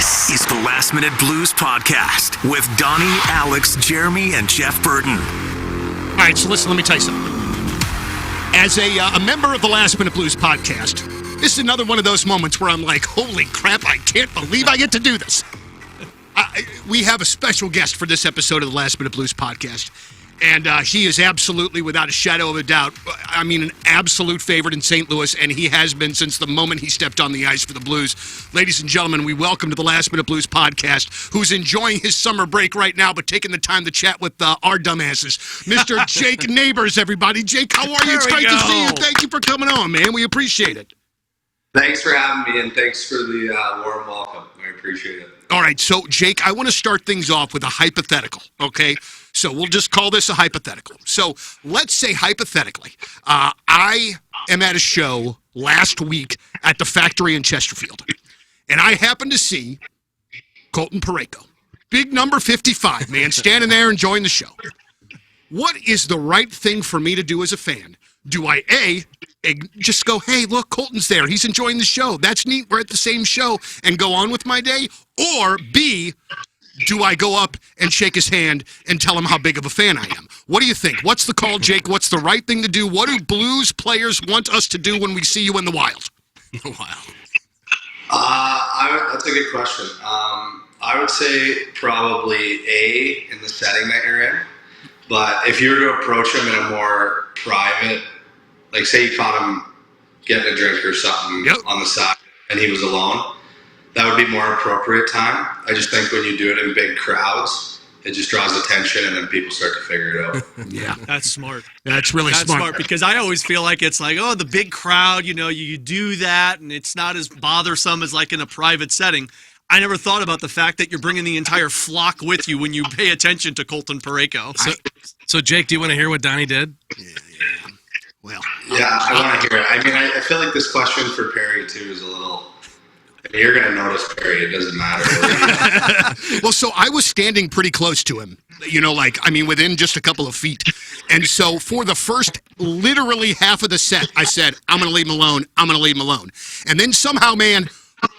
This is the Last Minute Blues Podcast with Donnie, Alex, Jeremy, and Jeff Burton. All right, so listen, let me tell you something. As a member of the Last Minute Blues Podcast, this is another one of those moments where I'm like, holy crap, I can't believe I get to do this. We have a special guest for this episode of the Last Minute Blues Podcast. And he is absolutely, without a shadow of a doubt, an absolute favorite in St. Louis, and he has been since the moment he stepped on the ice for the Blues. Ladies and gentlemen, we welcome to the Last Minute Blues Podcast, who's enjoying his summer break right now, but taking the time to chat with our dumbasses, Mr. Jake Neighbours, everybody. Jake, how are you? It's great to see you. Thank you for coming on, man. We appreciate it. Thanks for having me, and thanks for the warm welcome. I appreciate it. All right, so, Jake, I want to start things off with a hypothetical, okay? So we'll just call this a hypothetical. So let's say hypothetically, I am at a show last week at the Factory in Chesterfield, and I happen to see Colton Parayko, big number 55, man, standing there enjoying the show. What is the right thing for me to do as a fan? Do I, A, just go, hey, look, Colton's there. He's enjoying the show. That's neat. We're at the same show, and go on with my day? Or, B, do I go up and shake his hand and tell him how big of a fan I am? What do you think? What's the call, Jake? What's the right thing to do? What do Blues players want us to do when we see you in the wild? That's a good question. I would say probably A, in the setting that you're in. But if you were to approach him in a more private, like say you caught him getting a drink or something on the side and he was alone, that would be more appropriate time. I just think when you do it in big crowds, it just draws attention and then people start to figure it out. Yeah. That's smart. That's really smart. Because I always feel like it's like, oh, the big crowd, you do that and it's not as bothersome as like in a private setting. I never thought about the fact that you're bringing the entire flock with you when you pay attention to Colton Parayko. So Jake, do you want to hear what Donnie did? Yeah. Well. Yeah, I want to hear it. I feel like this question for Perry, too, is a little... You're going to notice Perry. It doesn't matter. Well, so I was standing pretty close to him, within just a couple of feet. And so for the first literally half of the set, I said, I'm going to leave him alone. I'm going to leave him alone. And then somehow, man,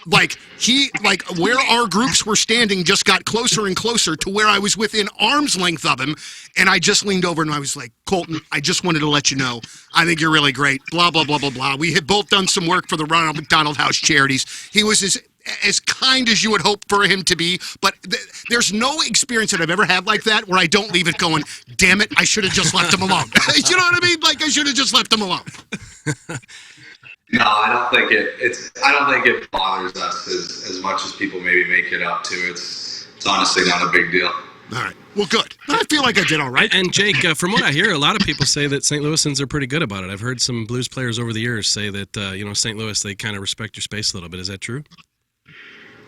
where our groups were standing just got closer and closer to where I was within arm's length of him. And I just leaned over and I was like, Colton, I just wanted to let you know, I think you're really great, blah, blah, blah, blah, blah. We had both done some work for the Ronald McDonald House Charities. He was as kind as you would hope for him to be, but there's no experience that I've ever had like that where I don't leave it going, damn it, I should have just left him alone. You know what I mean? Like I should have just left him alone. No, I don't think it bothers us as much as people maybe make it up to. It's honestly not a big deal. All right. Well, good. I feel like I did all right. And Jake, from what I hear, a lot of people say that St. Louisans are pretty good about it. I've heard some Blues players over the years say that, St. Louis, they kind of respect your space a little bit. Is that true?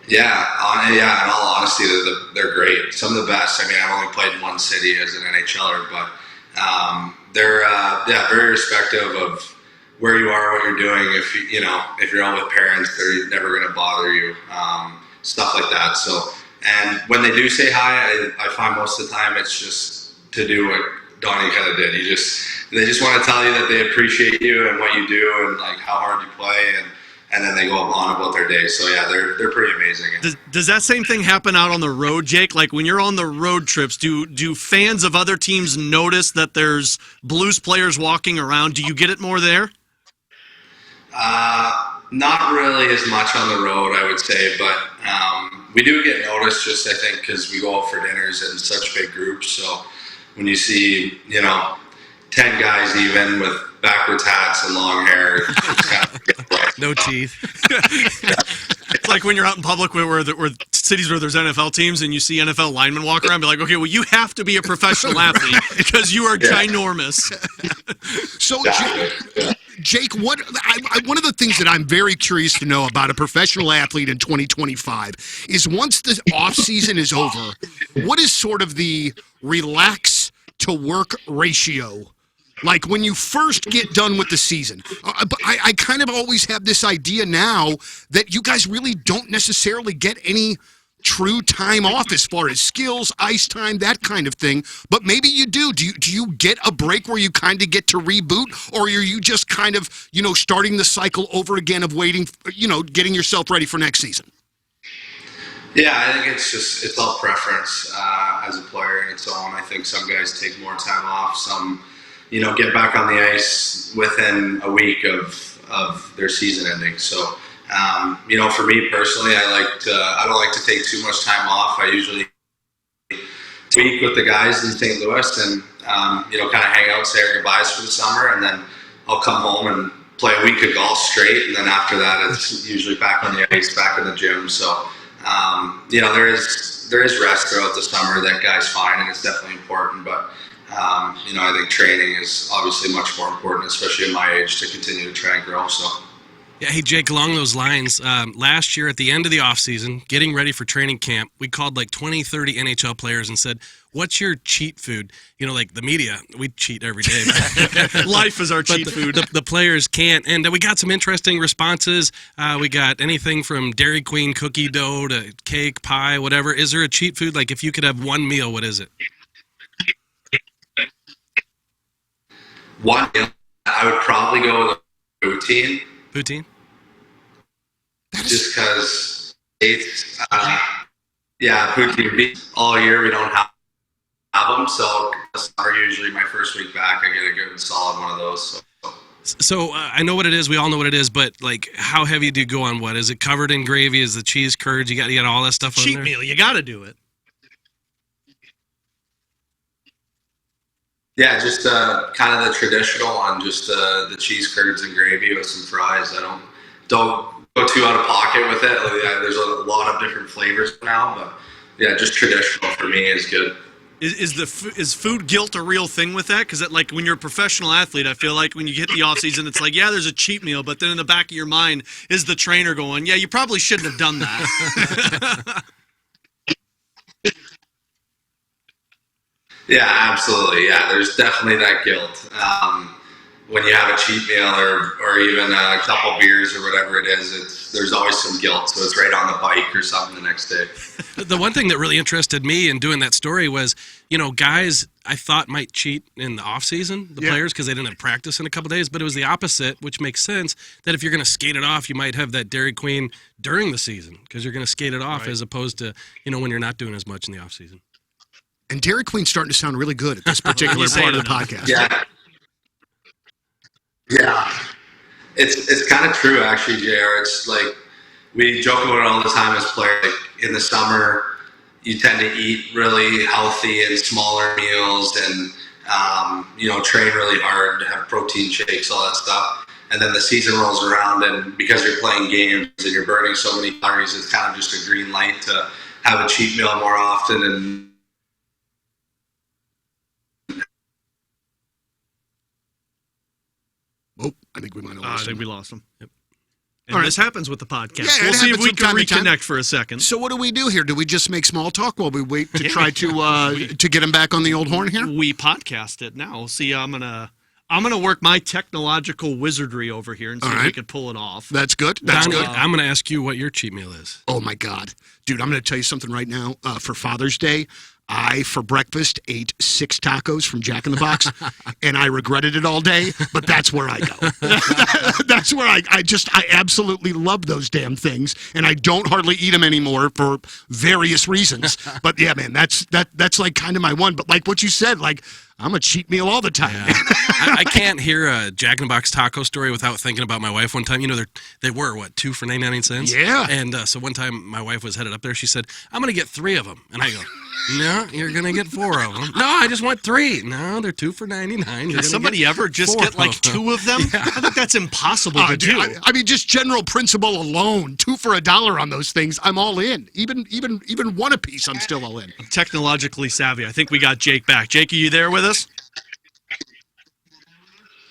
Yeah. In all honesty, they're great. Some of the best. I've only played in one city as an NHLer, but they're very respectful of where you are, what you're doing. If you're out with parents, they're never going to bother you. Stuff like that. So. And when they do say hi, I find most of the time it's just to do what Donnie kind of did. They just want to tell you that they appreciate you and what you do and like how hard you play, and then they go on about their day. So yeah, they're pretty amazing. Does that same thing happen out on the road, Jake? Like when you're on the road trips, do fans of other teams notice that there's Blues players walking around? Do you get it more there? Not really as much on the road, I would say, but we do get noticed just, I think, because we go out for dinners in such big groups. So when you see, 10 guys even with backwards hats and long hair, it's kind of no teeth. It's like when you're out in public where cities where there's NFL teams and you see NFL linemen walk around, be like, okay, well, you have to be a professional athlete because you are ginormous. So, Jake, one of the things that I'm very curious to know about a professional athlete in 2025 is once the offseason is over, what is sort of the relax to work ratio? Like when you first get done with the season. But I kind of always have this idea now that you guys really don't necessarily get any true time off as far as skills, ice time, that kind of thing. But maybe you do. Do you get a break where you kind of get to reboot? Or are you just kind of, starting the cycle over again of waiting, getting yourself ready for next season? Yeah, I think it's all preference as a player in its own. I think some guys take more time off. Some, get back on the ice within a week of their season ending. So, for me personally, I don't like to take too much time off. I usually week with the guys in St. Louis and kind of hang out, say our goodbyes for the summer, and then I'll come home and play a week of golf straight, and then after that it's usually back on the ice, back in the gym. So there is rest throughout the summer that guys find, and it's definitely important, but I think training is obviously much more important, especially at my age, to continue to try and grow. So Yeah, hey, Jake, along those lines, last year at the end of the offseason, getting ready for training camp, we called like 20, 30 NHL players and said, what's your cheat food? Like the media, we cheat every day. Life is our cheat food. The players can't. And we got some interesting responses. We got anything from Dairy Queen cookie dough to cake, pie, whatever. Is there a cheat food? Like if you could have one meal, what is it? one meal, I would probably go with a poutine. Poutine? Just because it's, poutine. All year we don't have them, so summer usually my first week back I get a good solid one of those. So I know what it is. We all know what it is, but like, how heavy do you go on what? Is it covered in gravy? Is the cheese curds? You got all that stuff on there? Cheat meal. You got to do it. Yeah, just kind of the traditional one, just the cheese curds and gravy with some fries. I don't go too out of pocket with it. There's a lot of different flavors now, but yeah, just traditional for me is good. Is food guilt a real thing with that? Because like when you're a professional athlete, I feel like when you hit the off season, it's like, yeah, there's a cheat meal, but then in the back of your mind is the trainer going, yeah, you probably shouldn't have done that. Yeah, absolutely. Yeah, there's definitely that guilt. When you have a cheat meal or even a couple beers or whatever it is, there's always some guilt. So it's right on the bike or something the next day. The one thing that really interested me in doing that story was, guys I thought might cheat in the off season, players, because they didn't have practice in a couple days, but it was the opposite, which makes sense that if you're going to skate it off, you might have that Dairy Queen during the season because you're going to skate it off as opposed to, when you're not doing as much in the off season. And Dairy Queen's starting to sound really good at this particular part of the podcast. Yeah. It's kind of true, actually, JR. It's like we joke about it all the time as players. Like in the summer, you tend to eat really healthy and smaller meals and, train really hard, have protein shakes, all that stuff. And then the season rolls around, and because you're playing games and you're burning so many calories, it's kind of just a green light to have a cheat meal more often. And I think we might have lost him. I think we lost him. Yep. And All right. this happens with the podcast. Yeah, we'll it see if happens we from can time to time. reconnect for a second. So what do we do here? Do we just make small talk while we wait to try to get him back on the old horn here? We podcast it now. See, I'm gonna work my technological wizardry over here and see if we can pull it off. That's good. That's Don, good. I'm going to ask you what your cheat meal is. Oh, my God. Dude, I'm going to tell you something right now. For Father's Day, I, for breakfast, ate 6 tacos from Jack in the Box, and I regretted it all day, but that's where I go. That's where I absolutely love those damn things, and I don't hardly eat them anymore for various reasons. But, yeah, man, that's like kind of my one. But like what you said, like, I'm a cheat meal all the time. Yeah. I can't hear a Jack in the Box taco story without thinking about my wife one time. They were, 2 for 99 cents? Yeah. And so one time my wife was headed up there. She said, I'm going to get 3 of them. And I go, no, you're going to get 4 of them. No, I just want 3. No, they're 2 for 99. Does somebody ever just get like 2 of them? Yeah. I think that's impossible to do. I mean, just general principle alone, 2 for $1 on those things, I'm all in. Even 1 a piece, I'm still all in. I'm technologically savvy. I think we got Jake back. Jake, are you there with us?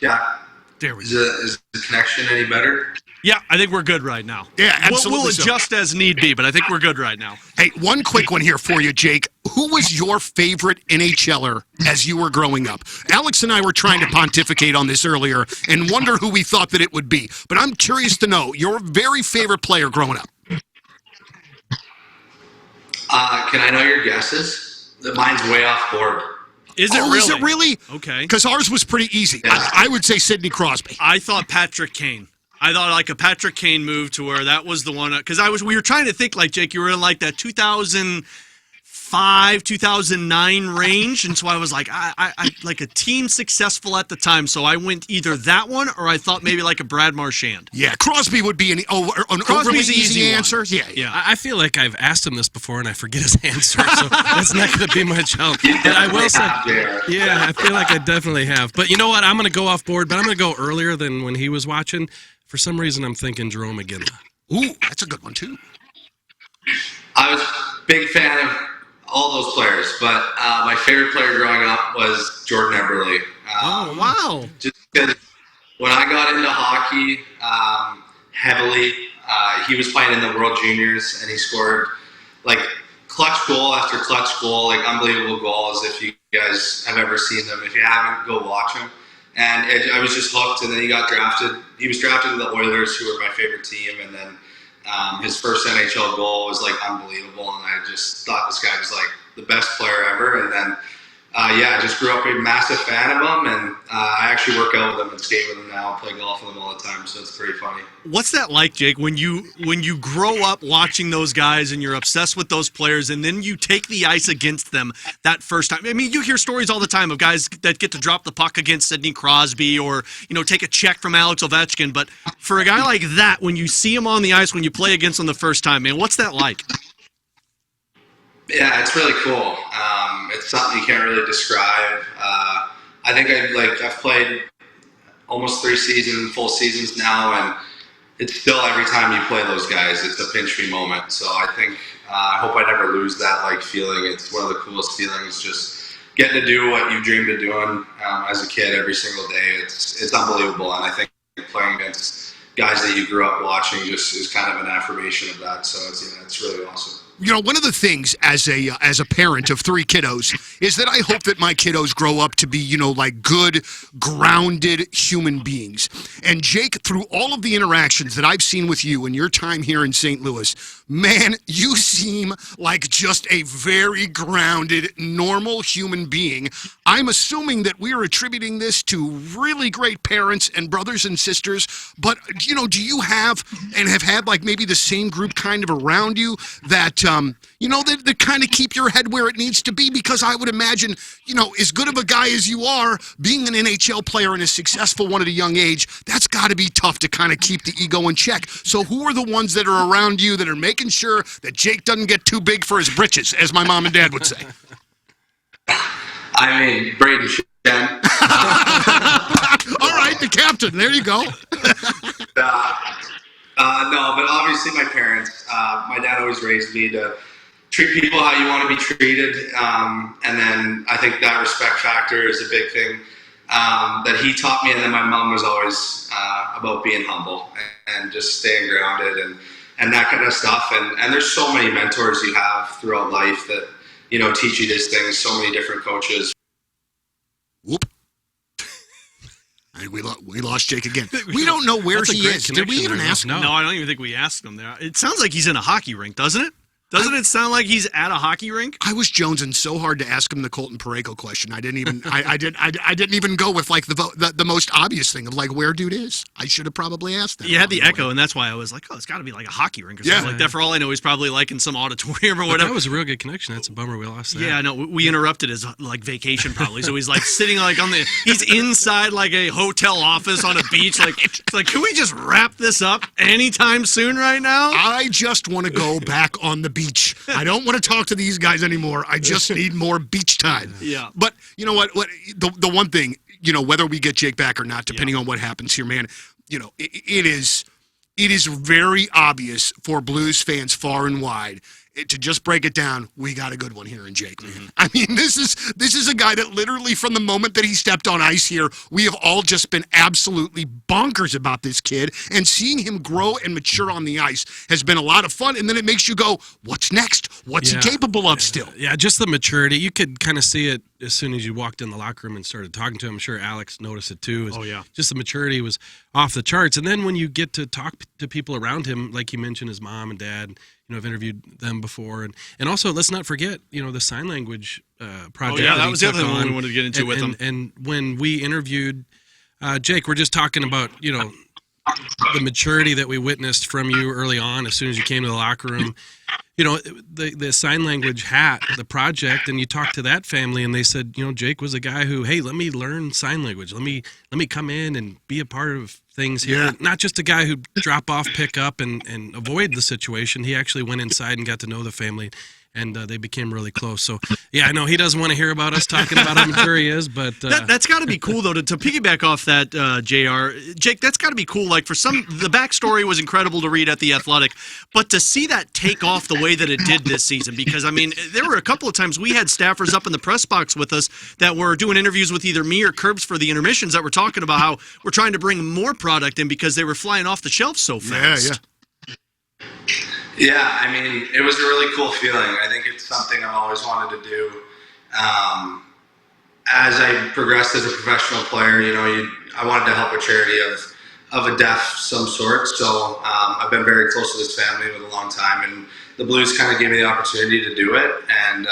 yeah. There we go. Is the connection any better? Yeah, I think we're good right now. Yeah, absolutely. We'll adjust as need be, but I think we're good right now. Hey, one quick one here for you, Jake. Who was your favorite NHLer as you were growing up? Alex and I were trying to pontificate on this earlier and wonder who we thought that it would be. But I'm curious to know your very favorite player growing up. Can I know your guesses? Mine's way off board. Is it really? Is it really? Okay. Because ours was pretty easy. Yeah. I would say Sidney Crosby. I thought Patrick Kane. I thought like a Patrick Kane move to where that was the one because we were trying to think like Jake, you were in like that 2005, 2009 range, and so I was like, I like a team successful at the time, so I went either that one or I thought maybe like a Brad Marchand. Yeah, Crosby would be an overly easy answer. Yeah. I feel like I've asked him this before and I forget his answer, so that's not going to be much help. But I will say, yeah, I feel like I definitely have. But you know what? I'm going to go off board, but I'm going to go earlier than when he was watching. For some reason, I'm thinking Jerome McGinley. Ooh, that's a good one, too. I was a big fan of all those players, but my favorite player growing up was Jordan Eberle. Oh, wow. Just because when I got into hockey heavily, he was playing in the World Juniors, and he scored like clutch goal after clutch goal, like unbelievable goals. If you guys have ever seen them, if you haven't, go watch them. And I was just hooked, and then he got drafted. He was drafted to the Oilers, who were my favorite team, and then his first NHL goal was like unbelievable, and I just thought this guy was like the best player ever. And then, I just grew up a massive fan of him, and I actually work out with him and skate with him now, play golf with him all the time, so it's pretty funny. What's that like, Jake, when you grow up watching those guys and you're obsessed with those players and then you take the ice against them that first time? I mean, you hear stories all the time of guys that get to drop the puck against Sidney Crosby or, take a check from Alex Ovechkin, but for a guy like that, when you see him on the ice, when you play against him the first time, man, what's that like? Yeah, it's really cool. It's something you can't really describe. I think I've played almost 3 full seasons now, and it's still every time you play those guys, it's a pinch me moment. So I think I hope I never lose that feeling. It's one of the coolest feelings, just getting to do what you dreamed of doing as a kid every single day. It's unbelievable, and I think playing against guys that you grew up watching just is kind of an affirmation of that. So it's really awesome. One of the things as a parent of 3 kiddos is that I hope that my kiddos grow up to be, like good, grounded human beings. And Jake, through all of the interactions that I've seen with you in your time here in St. Louis, man, you seem like just a very grounded, normal human being. I'm assuming that we are attributing this to really great parents and brothers and sisters, but, do you have and have had like maybe the same group kind of around you that that kind of keep your head where it needs to be? Because I would imagine, as good of a guy as you are, being an NHL player and a successful one at a young age, that's got to be tough to kind of keep the ego in check. So who are the ones that are around you that are making sure that Jake doesn't get too big for his britches, as my mom and dad would say? I mean, Braden Shen. All right, the captain. There you go. No, but obviously my parents. My dad always raised me to treat people how you want to be treated, and then I think that respect factor is a big thing that he taught me. And then my mom was always about being humble and just staying grounded and that kind of stuff. And there's so many mentors you have throughout life that teach you these things. So many different coaches. Whoop. We lost Jake again. We don't know where he is. Did we even ask him? No, I don't even think we asked him there. It sounds like he's in a hockey rink, doesn't it? Doesn't it sound like he's at a hockey rink? I was jonesing so hard to ask him the Colton Parayko question. I didn't even. I didn't even go with like the most obvious thing of like where dude is. I should have probably asked that. You had the echo, and that's why I was like, oh, it's got to be like a hockey rink or something like that. For all I know, he's probably like in some auditorium or whatever. That was a real good connection. That's a bummer we lost that. Yeah, no, we interrupted his like vacation probably. So he's like sitting like he's inside like a hotel office on a beach. Like it's like, can we just wrap this up anytime soon right now? I just want to go back on the beach. I don't want to talk to these guys anymore. I just need more beach time. Yeah. But you know what? The one thing, whether we get Jake back or not, depending on what happens here, man, it is very obvious for Blues fans far and wide. To just break it down, we got a good one here in Jake, man. Mm-hmm. I mean, this is a guy that literally from the moment that he stepped on ice here, we have all just been absolutely bonkers about this kid. And seeing him grow and mature on the ice has been a lot of fun. And then it makes you go, what's next? What's he capable of still? Yeah, just the maturity. You could kind of see it as soon as you walked in the locker room and started talking to him. I'm sure Alex noticed it too. Just the maturity was off the charts. And then when you get to talk to people around him, like you mentioned, his mom and dad, I've interviewed them before. And also, let's not forget, the sign language project. Oh, yeah, that was the other one we wanted to get into with him. And when we interviewed Jake, we're just talking about, the maturity that we witnessed from you early on, as soon as you came to the locker room. You know, the sign language hat, the project, and you talked to that family, and they said, you know, Jake was a guy who, hey, let me learn sign language. Let me come in and be a part of things here. Yeah. Not just a guy who drop off, pick up, and avoid the situation. He actually went inside and got to know the family, and they became really close. So, yeah, I know he doesn't want to hear about us talking about how mature he is, but that's got to be cool, though, to piggyback off that, JR. Jake, that's got to be cool. Like, for some, the backstory was incredible to read at The Athletic, but to see that take off the way that it did this season, because, I mean, there were a couple of times we had staffers up in the press box with us that were doing interviews with either me or Curbs for the intermissions that were talking about how we're trying to bring more product in because they were flying off the shelf so fast. Yeah, I mean, it was a really cool feeling. I think it's something I've always wanted to do. As I progressed as a professional player, you know, I wanted to help a charity of a deaf some sort. So I've been very close to this family with a long time, and the Blues kind of gave me the opportunity to do it. And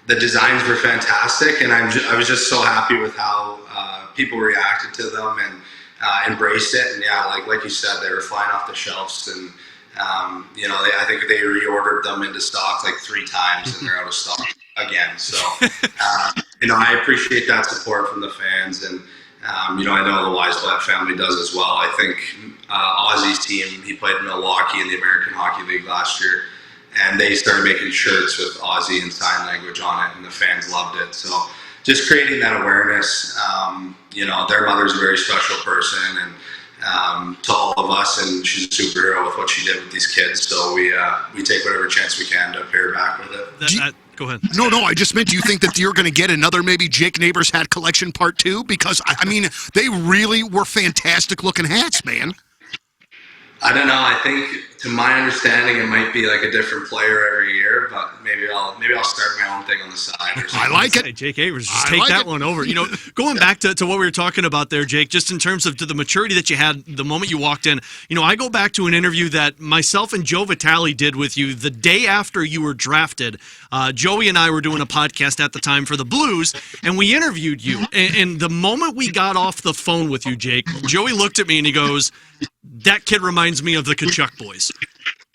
the designs were fantastic, and I was just so happy with how people reacted to them and embraced it. And yeah, like you said, they were flying off the shelves, and you know, I think they reordered them into stock like 3 times, and they're out of stock again. So, you know, I appreciate that support from the fans, and you know, I know the Weisblatt family does as well. I think Ozzy's team, he played in Milwaukee in the American Hockey League last year, and they started making shirts with Ozzy and sign language on it, and the fans loved it. So, just creating that awareness. You know, their mother's a very special person, and to all of us, and she's a superhero with what she did with these kids. So we take whatever chance we can to pay her back with it. Go ahead. No, I just meant, do you think that you're going to get another maybe Jake Neighbours hat collection part 2? Because, I mean, they really were fantastic looking hats, man. I don't know. I think, to my understanding, it might be like a different player every year, but maybe I'll start my own thing on the side or something. I like it. Hey, Jake Neighbours, just take that one over. You know, going back to what we were talking about there, Jake, just in terms of the maturity that you had the moment you walked in. You know, I go back to an interview that myself and Joe Vitale did with you the day after you were drafted. Joey and I were doing a podcast at the time for the Blues, and we interviewed you. And the moment we got off the phone with you, Jake, Joey looked at me and he goes, "That kid reminds me of the Kachuk boys."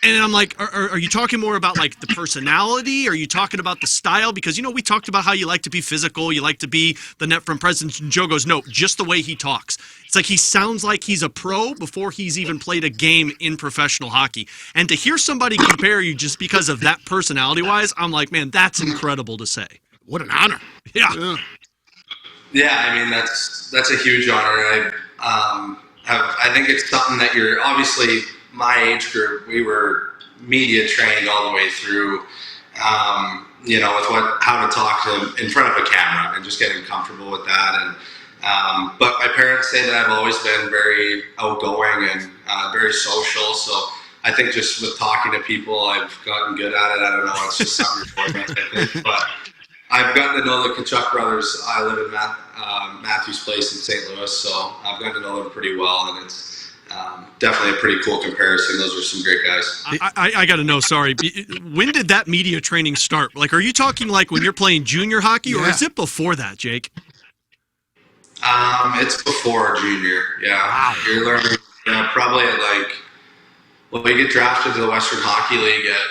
And I'm like, are you talking more about like the personality? Are you talking about the style? Because, you know, we talked about how you like to be physical, you like to be the net front presence. And Joe goes, no, just the way he talks. It's like he sounds like he's a pro before he's even played a game in professional hockey. And to hear somebody compare you just because of that personality-wise, I'm like, man, that's incredible to say. What an honor. Yeah. Yeah, I mean, that's a huge honor. I think it's something that you're obviously. My age group, we were media trained all the way through, you know, with how to talk to in front of a camera and just getting comfortable with that. And but my parents say that I've always been very outgoing and very social. So I think just with talking to people, I've gotten good at it. I don't know, it's just something for me, I think. But I've gotten to know the Kachuk brothers. I live in Matthews Place in St. Louis, so I've gotten to know them pretty well, and it's definitely a pretty cool comparison. Those are some great guys. I got to know, sorry, when did that media training start? Like, are you talking like when you're playing junior hockey, or is it before that, Jake? It's before junior, yeah. Wow. You're learning probably at you get drafted to the Western Hockey League at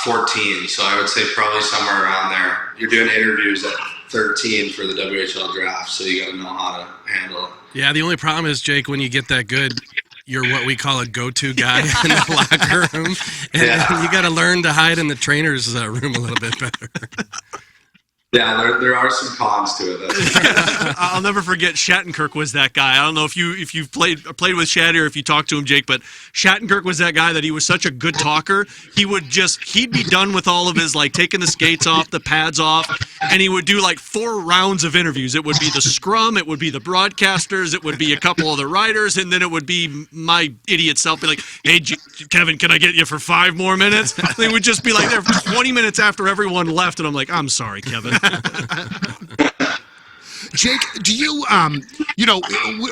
14, so I would say probably somewhere around there. You're doing interviews at 13 for the WHL draft, so you got to know how to handle it. Yeah, the only problem is, Jake, when you get that good, you're what we call a go-to guy in the locker room. And you got to learn to hide in the trainer's room a little bit better. Yeah, there are some cons to it. I'll never forget Shattenkirk was that guy. I don't know if you've played with Shatty or if you talked to him, Jake, but Shattenkirk was that guy that he was such a good talker. He'd be done with all of his, like, taking the skates off, the pads off, and he would do like 4 rounds of interviews. It would be the scrum, it would be the broadcasters, it would be a couple of the writers, and then it would be my idiot self be like, "Hey, Kevin, can I get you for 5 more minutes?" They would just be like there for 20 minutes after everyone left, and I'm like, "I'm sorry, Kevin." Jake, do you, you know,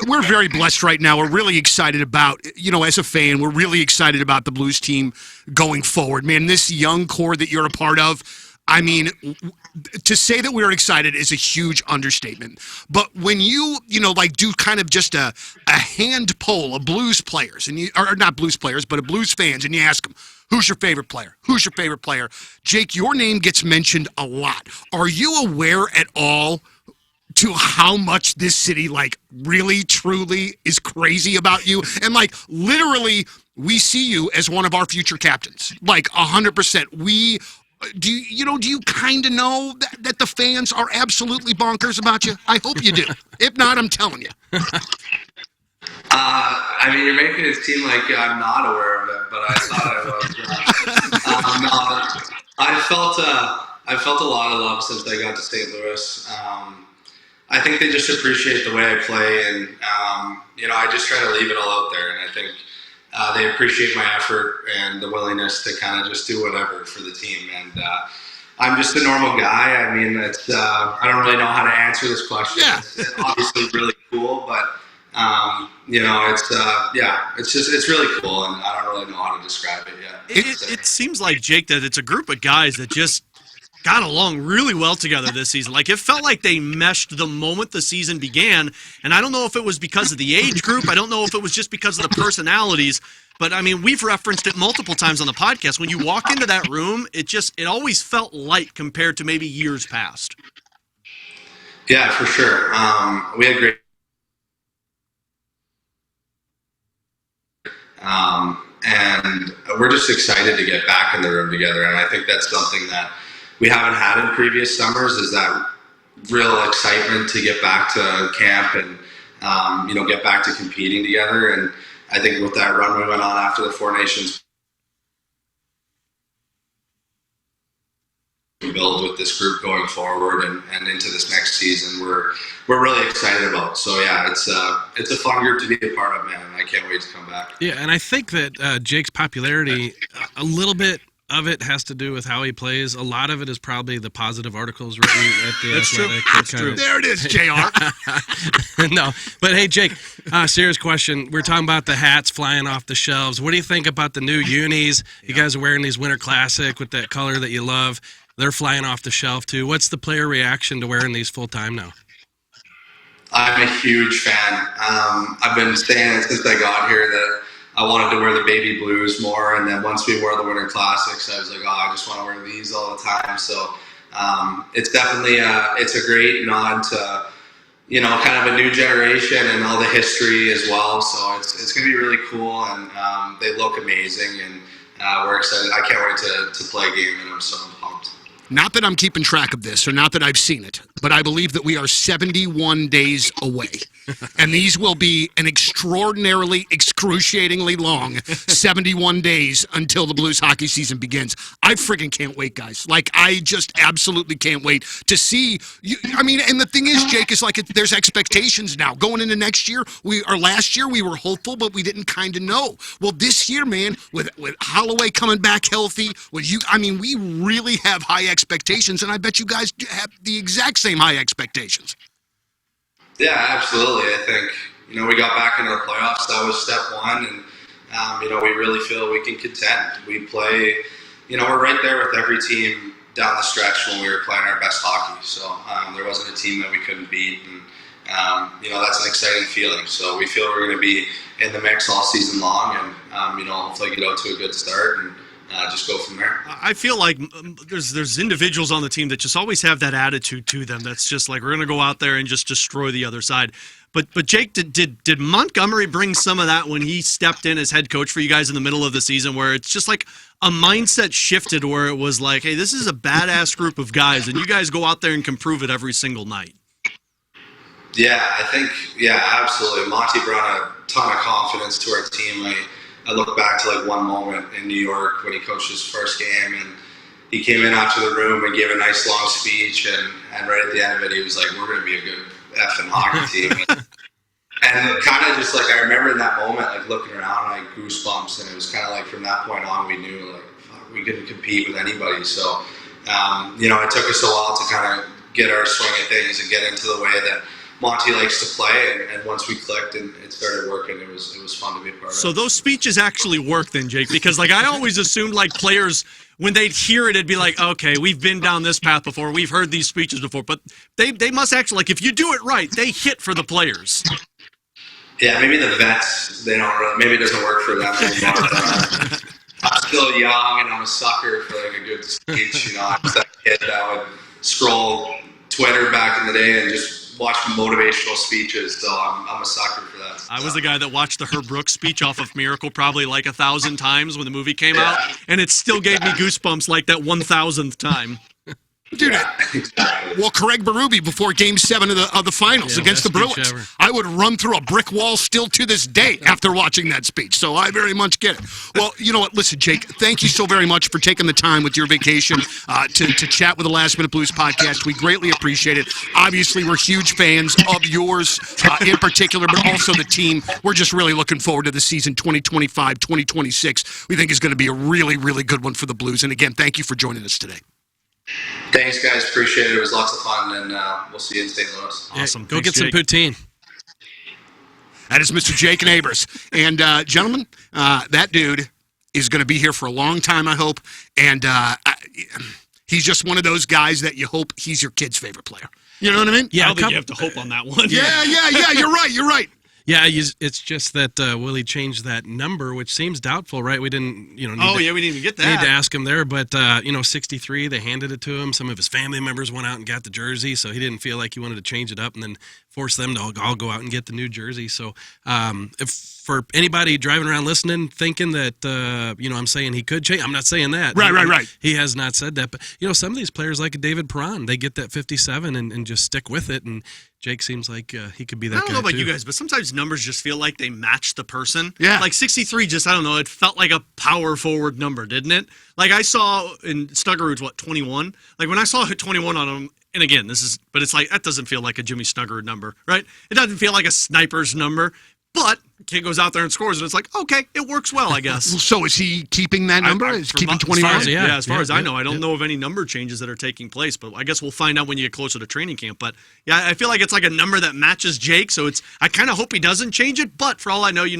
we're very blessed right now. We're really excited about, you know, as a fan, we're really excited about the Blues team going forward. Man, this young core that you're a part of, I mean, to say that we're excited is a huge understatement. But when you like do kind of just a hand poll of Blues players, and or not Blues players, but of Blues fans, and you ask them, who's your favorite player? Who's your favorite player? Jake, your name gets mentioned a lot. Are you aware at all to how much this city, like, really, truly is crazy about you? And, like, literally, we see you as one of our future captains. Like, 100%. Do you kind of know that the fans are absolutely bonkers about you? I hope you do. If not, I'm telling you. I mean, you're making it seem like I'm not aware of it, but I thought I was. No, I felt a lot of love since I got to St. Louis. I think they just appreciate the way I play, and I just try to leave it all out there, and I think they appreciate my effort and the willingness to kind of just do whatever for the team. And I'm just a normal guy. I mean, I don't really know how to answer this question. Yeah. It's obviously really cool, but it's really cool, and I don't really know how to describe it yet. It seems like, Jake, that it's a group of guys that just got along really well together this season. Like, it felt like they meshed the moment the season began, and I don't know if it was because of the age group. I don't know if it was just because of the personalities, but I mean, we've referenced it multiple times on the podcast. When you walk into that room, it always felt light compared to maybe years past. Yeah, for sure. We had great. And we're just excited to get back in the room together, and I think that's something that we haven't had in previous summers, is that real excitement to get back to camp and get back to competing together. And I think with that run we went on after the Four Nations, build with this group going forward and into this next season, we're really excited about. So yeah, it's a fun group to be a part of, man. I can't wait to come back. Yeah, and I think that Jake's popularity, a little bit of it has to do with how he plays. A lot of it is probably the positive articles written at the That's Athletic. true. That's true. There it is, JR. No, but hey, Jake, serious question. We're talking about the hats flying off the shelves. What do you think about the new unis? You guys are wearing these Winter Classic with that color that you love. They're flying off the shelf too. What's the player reaction to wearing these full time now? I'm a huge fan. I've been saying it since I got here that I wanted to wear the baby blues more, and then once we wore the Winter Classics, I was like, I just want to wear these all the time. So it's definitely it's a great nod to kind of a new generation and all the history as well. So it's going to be really cool, and they look amazing, and we're excited. I can't wait to play a game, and I'm so pumped. Not that I'm keeping track of this, or not that I've seen it, but I believe that we are 71 days away. And these will be an extraordinarily, excruciatingly long 71 days until the Blues hockey season begins. I friggin' can't wait, guys. Like, I just absolutely can't wait to see you. I mean, and the thing is, Jake, is like there's expectations now. Going into next year, last year we were hopeful, but we didn't kind of know. Well, this year, man, with Holloway coming back healthy, we really have high expectations, and I bet you guys have the exact same high expectations. Yeah, absolutely. I think, we got back into the playoffs. That was step one. And, we really feel we can contend. We play, we're right there with every team down the stretch when we were playing our best hockey. So there wasn't a team that we couldn't beat. And, that's an exciting feeling. So we feel we're going to be in the mix all season long and, hopefully get out to a good start and just go from there. I feel like there's individuals on the team that just always have that attitude to them. That's just like, we're going to go out there and just destroy the other side. But Jake, did Montgomery bring some of that when he stepped in as head coach for you guys in the middle of the season, where it's just like a mindset shifted, where it was like, hey, this is a badass group of guys, and you guys go out there and can prove it every single night? Yeah, I think, absolutely. Monty brought a ton of confidence to our team. I look back to like one moment in New York when he coached his first game, and he came in after the room and gave a nice long speech, and right at the end of it, he was like, we're going to be a good effing hockey team. And kind of just like, I remember in that moment, like looking around, like goosebumps, and it was kind of like from that point on, we knew like, fuck, we couldn't compete with anybody. So, it took us a while to kind of get our swing of things and get into the way that Monty likes to play, and once we clicked and it started working, it was fun to be a part of. So those speeches actually work then, Jake, because like I always assumed like players, when they'd hear it, it'd be like, okay, we've been down this path before, we've heard these speeches before, but they must actually, like if you do it right, they hit for the players. Yeah, maybe the vets, they don't really, maybe it doesn't work for them anymore. I'm still young and I'm a sucker for like a good speech. You know, I was that kid that would scroll Twitter back in the day and just watch motivational speeches. So I'm a sucker for that. I was the guy that watched the Herb Brooks speech off of Miracle probably like 1,000 times when the movie came out, and it still gave me goosebumps like that 1,000th time. Dude, Exactly. well, Craig Berube before Game 7 of the finals against the best speech Bruins. ever. I would run through a brick wall still to this day after watching that speech. So I very much get it. Well, you know what? Listen, Jake, thank you so very much for taking the time with your vacation to chat with the Last Minute Blues podcast. We greatly appreciate it. Obviously, we're huge fans of yours in particular, but also the team. We're just really looking forward to the season 2025, 2026. We think is going to be a really, really good one for the Blues. And again, thank you for joining us today. Thanks, guys. Appreciate it. It was lots of fun, and we'll see you in St. Louis. Awesome. Go Thanks, get some Jake. poutine. That is Mr. Jake Neighbours. And, gentlemen, that dude is going to be here for a long time, I hope. And he's just one of those guys that you hope he's your kid's favorite player. You know what I mean? I don't think you have to hope on that one. Yeah. You're right. Yeah, it's just that will he change that number, which seems doubtful, right? We didn't, need Oh, to, yeah, we didn't even get need to that. ask him there. But, 63, they handed it to him. Some of his family members went out and got the jersey, so he didn't feel like he wanted to change it up and then force them to all go out and get the new jersey. So if for anybody driving around listening, thinking that, I'm saying he could change, I'm not saying that. Right. He has not said that. But, some of these players like David Perron, they get that 57 and just stick with it. And Jake seems like he could be that guy, I don't know about too. you guys, but sometimes numbers just feel like they match the person. Yeah. Like 63 just, I don't know, it felt like a power forward number, didn't it? Like I saw in Snuggerud's, 21? Like when I saw 21 on him, and again, but it's like, that doesn't feel like a Jimmy Snuggerud number, right? It doesn't feel like a sniper's number, but kid goes out there and scores, and it's like, okay, it works well, I guess. So is he keeping that number? Is he keeping 21? As far as I know, I don't know of any number changes that are taking place, but I guess we'll find out when you get closer to training camp. But yeah, I feel like it's like a number that matches Jake, so I kind of hope he doesn't change it, but for all I know, you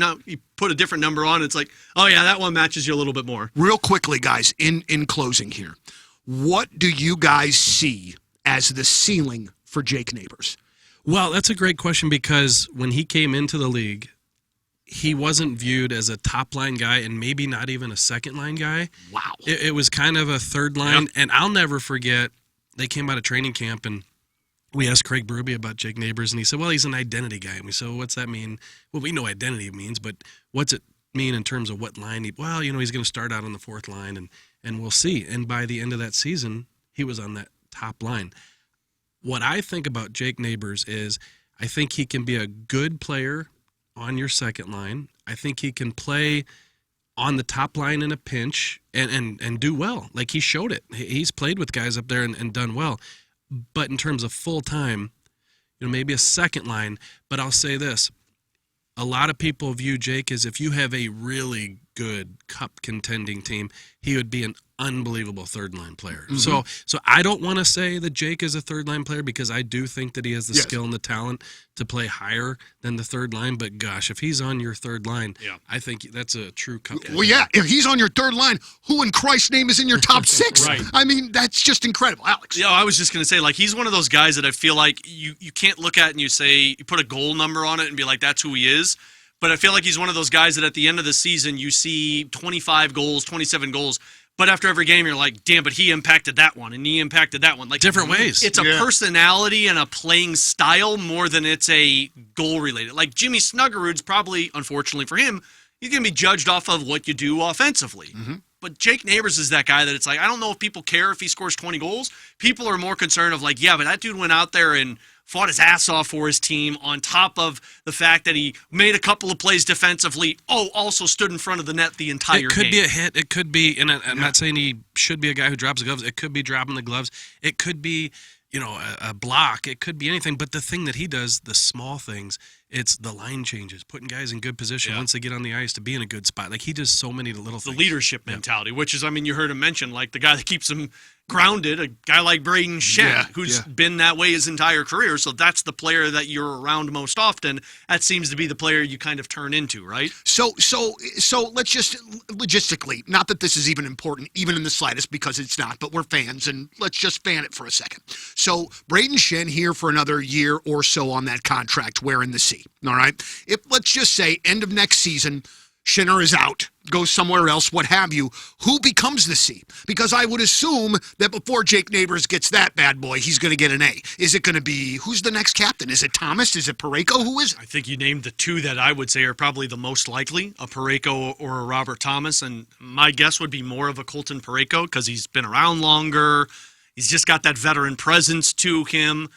put a different number on, it's like, oh yeah, that one matches you a little bit more. Real quickly, guys, in closing here, what do you guys see as the ceiling for Jake Neighbours? Well, that's a great question because when he came into the league, he wasn't viewed as a top-line guy and maybe not even a second-line guy. Wow. It was kind of a third line, and I'll never forget, they came out of training camp, and we asked Craig Berube about Jake Neighbours, and he said, well, he's an identity guy. And we said, well, what's that mean? Well, we know identity means, but what's it mean in terms of what line? He's going to start out on the fourth line, and we'll see. And by the end of that season, he was on that top line. What I think about Jake Neighbours is I think he can be a good player on your second line. I think he can play on the top line in a pinch and do well. Like he showed it. He's played with guys up there and done well. But in terms of full time, maybe a second line. But I'll say this. A lot of people view Jake as if you have a really good cup contending team, he would be an unbelievable third line player. Mm-hmm. So I don't want to say that Jake is a third line player because I do think that he has the skill and the talent to play higher than the third line. But gosh, if he's on your third line, I think that's a true cup contender. Well, yeah, if he's on your third line, who in Christ's name is in your top six? Right. I mean, that's just incredible. Alex. Yeah, I was just going to say, like, he's one of those guys that I feel like you can't look at and you put a goal number on it and be like, that's who he is. But I feel like he's one of those guys that at the end of the season, you see 25 goals, 27 goals. But after every game, you're like, damn, but he impacted that one, and he impacted that one. Like Different ways. It's a personality and a playing style more than it's a goal-related. Like Jimmy Snuggerud's probably, unfortunately for him, he's going to be judged off of what you do offensively. Mm-hmm. But Jake Neighbours is that guy that it's like, I don't know if people care if he scores 20 goals. People are more concerned of like, yeah, but that dude went out there and fought his ass off for his team on top of the fact that he made a couple of plays defensively. Also stood in front of the net the entire game. It could be a hit. It could be, and I'm not saying he should be a guy who drops the gloves. It could be dropping the gloves. It could be, a block. It could be anything. But the thing that he does, the small things, It's the line changes, putting guys in good position once they get on the ice to be in a good spot. Like, he does so many little things. The leadership mentality, which is, I mean, you heard him mention, like, the guy that keeps him grounded, a guy like Braden Shen, who's been that way his entire career. So that's the player that you're around most often. That seems to be the player you kind of turn into, right? So let's just logistically, not that this is even important, even in the slightest, because it's not, but we're fans, and let's just fan it for a second. So Braden Shen here for another year or so on that contract, wearing the C. All right. If let's just say end of next season, Schinner is out, goes somewhere else, what have you. Who becomes the C? Because I would assume that before Jake Neighbours gets that bad boy, he's going to get an A. Is it going to be, who's the next captain? Is it Thomas? Is it Parayko? Who is it? I think you named the two that I would say are probably the most likely, a Parayko or a Robert Thomas. And my guess would be more of a Colton Parayko because he's been around longer. He's just got that veteran presence to him.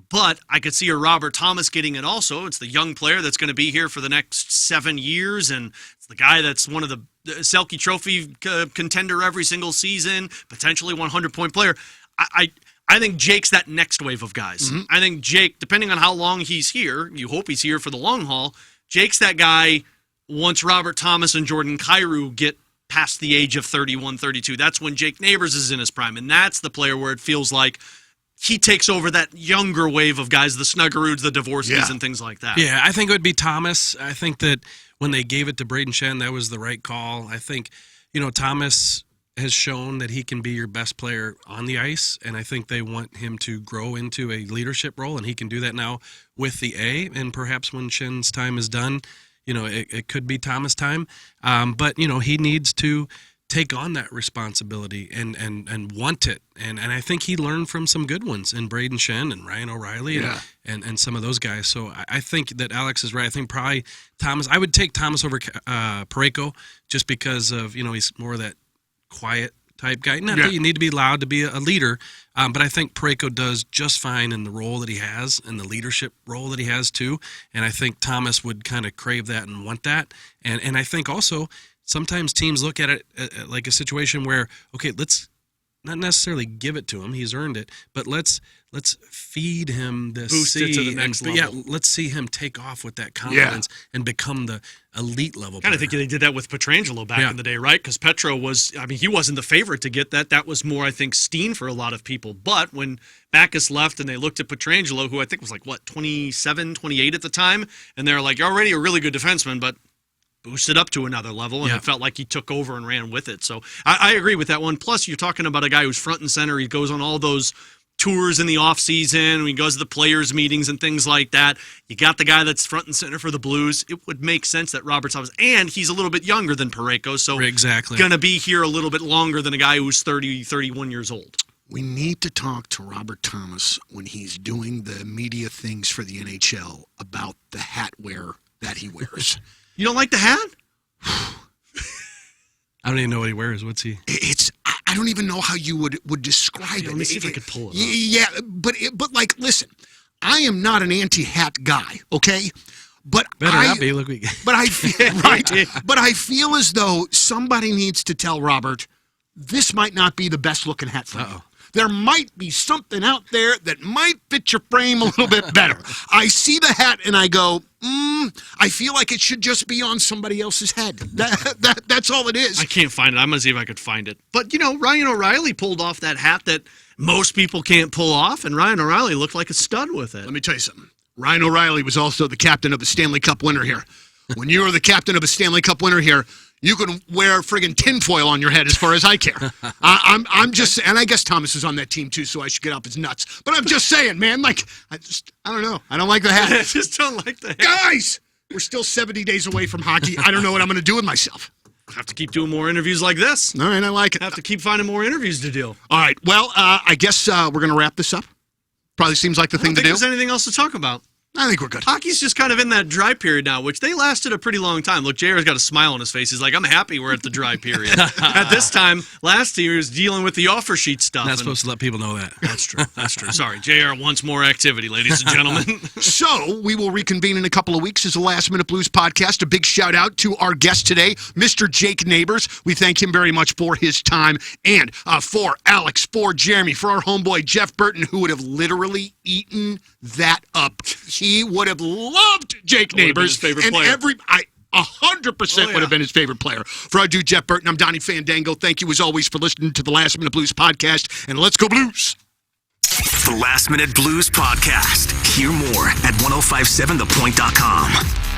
But I could see a Robert Thomas getting it also. It's the young player that's going to be here for the next 7 years, and it's the guy that's one of the Selke Trophy contender every single season, potentially 100-point player. I think Jake's that next wave of guys. Mm-hmm. I think Jake, depending on how long he's here, you hope he's here for the long haul, Jake's that guy once Robert Thomas and Jordan Kyrou get past the age of 31, 32. That's when Jake Neighbours is in his prime, and that's the player where it feels like he takes over that younger wave of guys, the Snuggerudes, the Dvorskys, and things like that. Yeah, I think it would be Thomas. I think that when they gave it to Braden Shen, that was the right call. I think, Thomas has shown that he can be your best player on the ice, and I think they want him to grow into a leadership role, and he can do that now with the A, and perhaps when Shen's time is done, it could be Thomas' time. But, he needs to take on that responsibility and want it. And I think he learned from some good ones in Braden Shen and Ryan O'Reilly and some of those guys. So I think that Alex is right. I think probably Thomas, I would take Thomas over Parayko just because of, he's more of that quiet type guy. Not that you need to be loud to be a leader, but I think Parayko does just fine in the role that he has and the leadership role that he has too. And I think Thomas would kind of crave that and want that. And I think also sometimes teams look at it like a situation where, okay, let's not necessarily give it to him. He's earned it, but let's feed him this boost it to the next level. Yeah, let's see him take off with that confidence and become the elite level player. Kind of think they did that with Pietrangelo back in the day, right? Because Petro he wasn't the favorite to get that. That was more, I think, Steen for a lot of people. But when Backus left and they looked at Pietrangelo, who I think was 27, 28 at the time, and they're like, you're already a really good defenseman, but boosted up to another level, and it felt like he took over and ran with it. So I agree with that one. Plus, you're talking about a guy who's front and center. He goes on all those tours in the offseason. He goes to the players' meetings and things like that. You got the guy that's front and center for the Blues. It would make sense that Robert Thomas, and he's a little bit younger than Parayko, so going to be here a little bit longer than a guy who's 30, 31 years old. We need to talk to Robert Thomas when he's doing the media things for the NHL about the hat wear that he wears. You don't like the hat? I don't even know what he wears. What's he? I don't even know how you would describe it. Let me see if I could pull it up. Yeah, but listen, I am not an anti-hat guy, okay? But better not be. Look, but I feel, right. But I feel as though somebody needs to tell Robert, this might not be the best looking hat for you. There might be something out there that might fit your frame a little bit better. I see the hat and I go, I feel like it should just be on somebody else's head. That's all it is. I can't find it. I'm going to see if I could find it. But, Ryan O'Reilly pulled off that hat that most people can't pull off, and Ryan O'Reilly looked like a stud with it. Let me tell you something. Ryan O'Reilly was also the captain of a Stanley Cup winner here. When you are the captain of a Stanley Cup winner here, you can wear friggin' tinfoil on your head as far as I care. I'm just, and I guess Thomas is on that team too, so I should get off his nuts. But I'm just saying, man, I don't know. I don't like the hat. I just don't like the hat. Guys, we're still 70 days away from hockey. I don't know what I'm going to do with myself. I have to keep doing more interviews like this. All right, I like it. I have to keep finding more interviews to do. All right, well, I guess we're going to wrap this up. Probably seems like the thing to do. There's anything else to talk about? I think we're good. Hockey's just kind of in that dry period now, which they lasted a pretty long time. Look, JR's got a smile on his face. He's like, I'm happy we're at the dry period. At this time, last year, he was dealing with the offer sheet stuff. Not supposed to let people know that. That's true. That's true. Sorry, JR wants more activity, ladies and gentlemen. So we will reconvene in a couple of weeks as a Last Minute Blues podcast. A big shout out to our guest today, Mr. Jake Neighbours. We thank him very much for his time. And for Alex, for Jeremy, for our homeboy Jeff Burton, who would have literally eaten that up. he would have loved Jake Neighbours. Favorite and player. 100% would have been his favorite player. For our dude Jeff Burton, I'm Donnie Fandango. Thank you as always for listening to the Last Minute Blues podcast, and let's go Blues. The Last Minute Blues podcast. Hear more at 1057thepoint.com.